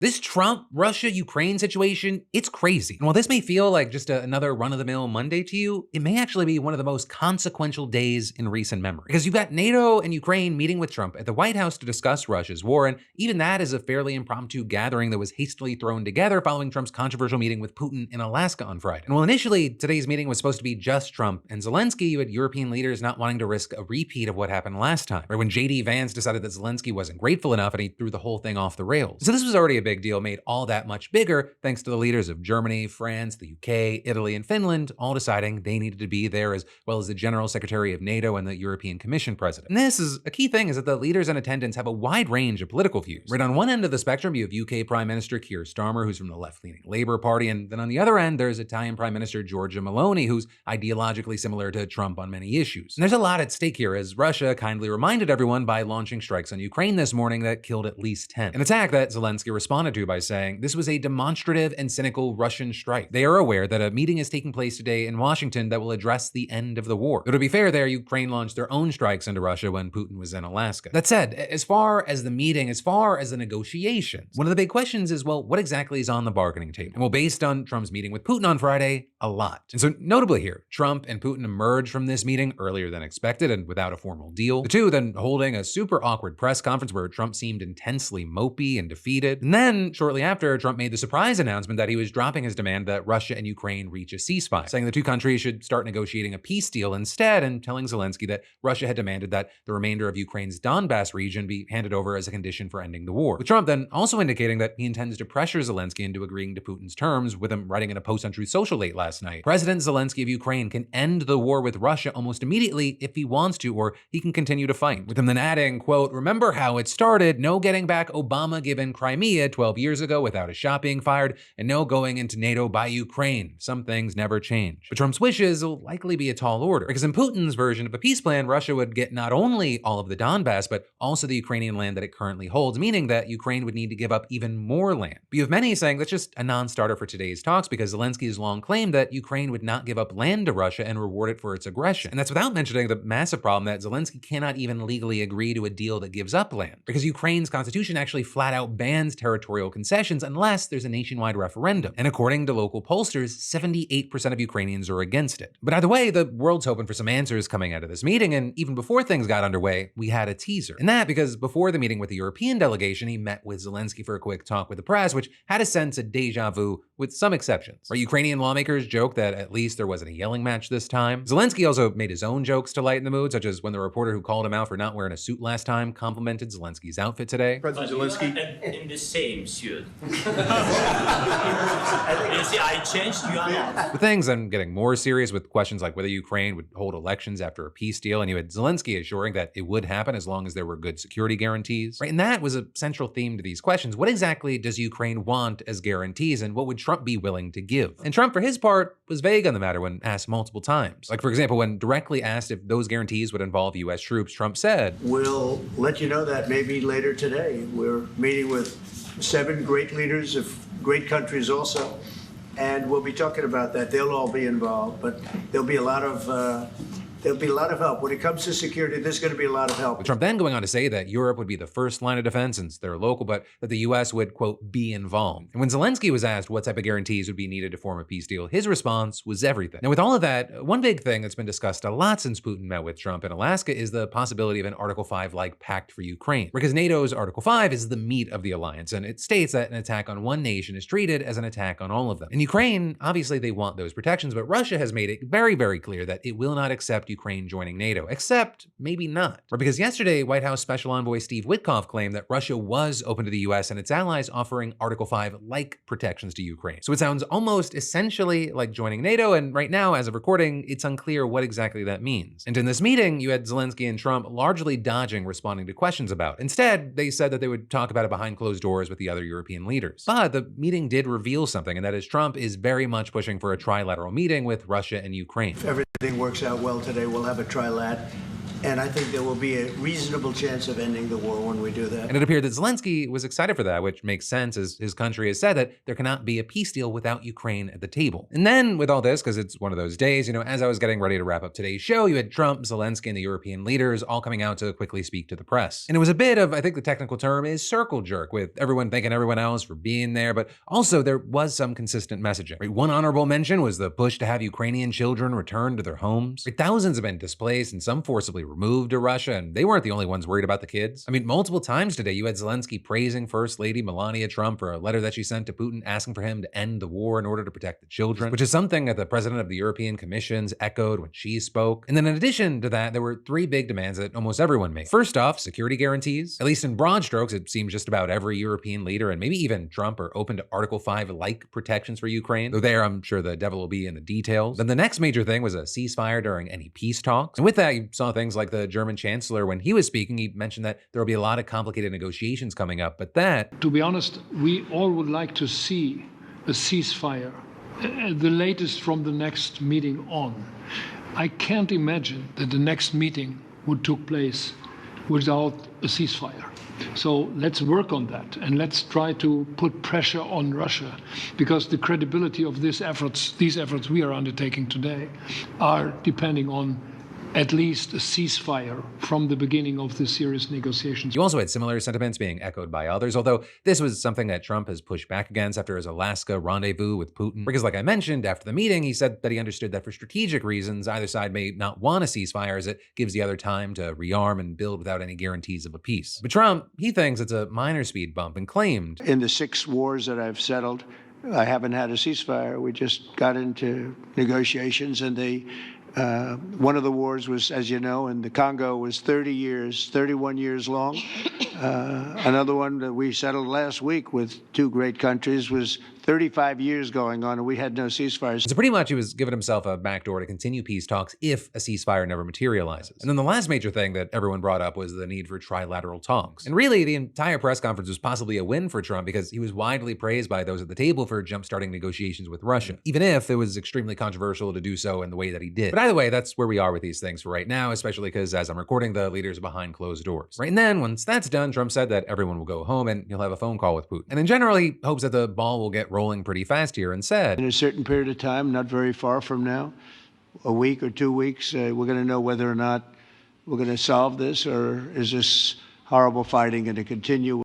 This Trump, Russia, Ukraine situation, it's crazy. And while this may feel like just another run-of-the-mill Monday to you, it may actually be one of the most consequential days in recent memory. Because you've got NATO and Ukraine meeting with Trump at the White House to discuss Russia's war, and even that is a fairly impromptu gathering that was hastily thrown together following Trump's controversial meeting with Putin in Alaska on Friday. And while initially today's meeting was supposed to be just Trump and Zelensky, you had European leaders not wanting to risk a repeat of what happened last time, right when Vance decided that Zelensky wasn't grateful enough and he threw the whole thing off the rails. So this was already a big deal, made all that much bigger thanks to the leaders of Germany, France, the UK, Italy, and Finland all deciding they needed to be there, as well as the General Secretary of NATO and the European Commission President. And this is a key thing, is that the leaders in attendance have a wide range of political views. Right on one end of the spectrum, you have UK Prime Minister Keir Starmer, who's from the left-leaning Labour Party, and then on the other end, there's Italian Prime Minister Giorgia Meloni, who's ideologically similar to Trump on many issues. And there's a lot at stake here, as Russia kindly reminded everyone by launching strikes on Ukraine this morning that killed at least 10. An attack that Zelensky responded to by saying this was a demonstrative and cynical Russian strike. They are aware that a meeting is taking place today in Washington that will address the end of the war. Though to be fair there, Ukraine launched their own strikes into Russia when Putin was in Alaska. That said, as far as the meeting, as far as the negotiations, one of the big questions is, well, what exactly is on the bargaining table? And well, based on Trump's meeting with Putin on Friday, a lot. And so notably here, Trump and Putin emerged from this meeting earlier than expected and without a formal deal. The two then holding a super awkward press conference where Trump seemed intensely mopey and defeated. And then shortly after, Trump made the surprise announcement that he was dropping his demand that Russia and Ukraine reach a ceasefire, saying the two countries should start negotiating a peace deal instead, and telling Zelensky that Russia had demanded that the remainder of Ukraine's Donbass region be handed over as a condition for ending the war. With Trump then also indicating that he intends to pressure Zelensky into agreeing to Putin's terms, with him writing in a post on Truth Social late last night. President Zelensky of Ukraine can end the war with Russia almost immediately if he wants to, or he can continue to fight. With him then adding, quote, "Remember how it started, no getting back Obama given Crimea 12 years ago without a shot being fired, and no going into NATO by Ukraine. Some things never change." But Trump's wishes will likely be a tall order, because in Putin's version of a peace plan, Russia would get not only all of the Donbass, but also the Ukrainian land that it currently holds, meaning that Ukraine would need to give up even more land. But you have many saying that's just a non-starter for today's talks, because Zelensky has long claimed that Ukraine would not give up land to Russia and reward it for its aggression. And that's without mentioning the massive problem that Zelensky cannot even legally agree to a deal that gives up land, because Ukraine's constitution actually flat out bans territorial concessions unless there's a nationwide referendum. And according to local pollsters, 78% of Ukrainians are against it. But either way, the world's hoping for some answers coming out of this meeting, and even before things got underway, we had a teaser. And that because before the meeting with the European delegation, he met with Zelensky for a quick talk with the press, which had a sense of deja vu with some exceptions. Right, Ukrainian lawmakers joke that at least there wasn't a yelling match this time. Zelensky also made his own jokes to lighten the mood, such as when the reporter who called him out for not wearing a suit last time complimented Zelensky's outfit today. President Zelensky. In the same suit. You see, I changed, you are not. With things then getting more serious with questions like whether Ukraine would hold elections after a peace deal, and you had Zelensky assuring that it would happen as long as there were good security guarantees. Right, and that was a central theme to these questions. What exactly does Ukraine want as guarantees, and what would Trump be willing to give? And Trump, for his part, was vague on the matter when asked multiple times. Like, for example, when directly asked if those guarantees would involve U.S. troops, Trump said, "We'll let you know that maybe later today. We're meeting with 7 great leaders of great countries also, and we'll be talking about that. They'll all be involved, but there'll be a lot of help. When it comes to security, there's going to be a lot of help." With Trump then going on to say that Europe would be the first line of defense since they're local, but that the U.S. would, quote, be involved. And when Zelensky was asked what type of guarantees would be needed to form a peace deal, his response was everything. Now, with all of that, one big thing that's been discussed a lot since Putin met with Trump in Alaska is the possibility of an Article 5-like pact for Ukraine. Because NATO's Article 5 is the meat of the alliance, and it states that an attack on one nation is treated as an attack on all of them. In Ukraine, obviously they want those protections, but Russia has made it very, very clear that it will not accept Ukraine joining NATO, except maybe not. Right, because yesterday, White House Special Envoy Steve Witkoff claimed that Russia was open to the US and its allies offering Article 5-like protections to Ukraine. So it sounds almost essentially like joining NATO, and right now, as of recording, it's unclear what exactly that means. And in this meeting, you had Zelensky and Trump largely dodging responding to questions about it. Instead, they said that they would talk about it behind closed doors with the other European leaders. But the meeting did reveal something, and that is Trump is very much pushing for a trilateral meeting with Russia and Ukraine. If everything works out well today, we'll have a trilat. And I think there will be a reasonable chance of ending the war when we do that. And it appeared that Zelensky was excited for that, which makes sense as his country has said that there cannot be a peace deal without Ukraine at the table. And then with all this, because it's one of those days, as I was getting ready to wrap up today's show, you had Trump, Zelensky, and the European leaders all coming out to quickly speak to the press. And it was a bit of, I think the technical term is circle jerk, with everyone thanking everyone else for being there, but also there was some consistent messaging. One honorable mention was the push to have Ukrainian children return to their homes. Thousands have been displaced and some forcibly removed to Russia, and they weren't the only ones worried about the kids. Multiple times today, you had Zelensky praising First Lady Melania Trump for a letter that she sent to Putin asking for him to end the war in order to protect the children, which is something that the president of the European Commission's echoed when she spoke. And then in addition to that, there were three big demands that almost everyone made. First off, security guarantees. At least in broad strokes, it seems just about every European leader, and maybe even Trump, are open to Article 5-like protections for Ukraine, though there I'm sure the devil will be in the details. Then the next major thing was a ceasefire during any peace talks. And with that, you saw things like the German chancellor, when he was speaking, he mentioned that there will be a lot of complicated negotiations coming up, but that... To be honest, we all would like to see a ceasefire, the latest from the next meeting on. I can't imagine that the next meeting would take place without a ceasefire. So let's work on that, and let's try to put pressure on Russia, because the credibility of these efforts we are undertaking today, are depending on at least a ceasefire from the beginning of the serious negotiations. You also had similar sentiments being echoed by others, although this was something that Trump has pushed back against after his Alaska rendezvous with Putin. Because like I mentioned, after the meeting, he said that he understood that for strategic reasons, either side may not want a ceasefire as it gives the other time to rearm and build without any guarantees of a peace. But Trump, he thinks it's a minor speed bump and claimed, In the 6 wars that I've settled, I haven't had a ceasefire. We just got into negotiations, and one of the wars was, as you know, in the Congo was 31 years long. Another one that we settled last week with 2 great countries was 35 years going on, and we had no ceasefires. So pretty much he was giving himself a backdoor to continue peace talks if a ceasefire never materializes. And then the last major thing that everyone brought up was the need for trilateral talks. And really, the entire press conference was possibly a win for Trump because he was widely praised by those at the table for jumpstarting negotiations with Russia, even if it was extremely controversial to do so in the way that he did. But either way, that's where we are with these things for right now, especially because as I'm recording, the leaders are behind closed doors. Right, and then once that's done, Trump said that everyone will go home and he'll have a phone call with Putin. And in general, he hopes that the ball will get rolling pretty fast here and said, In a certain period of time, not very far from now, a week or 2 weeks, we're going to know whether or not we're going to solve this, or is this horrible fighting going to continue.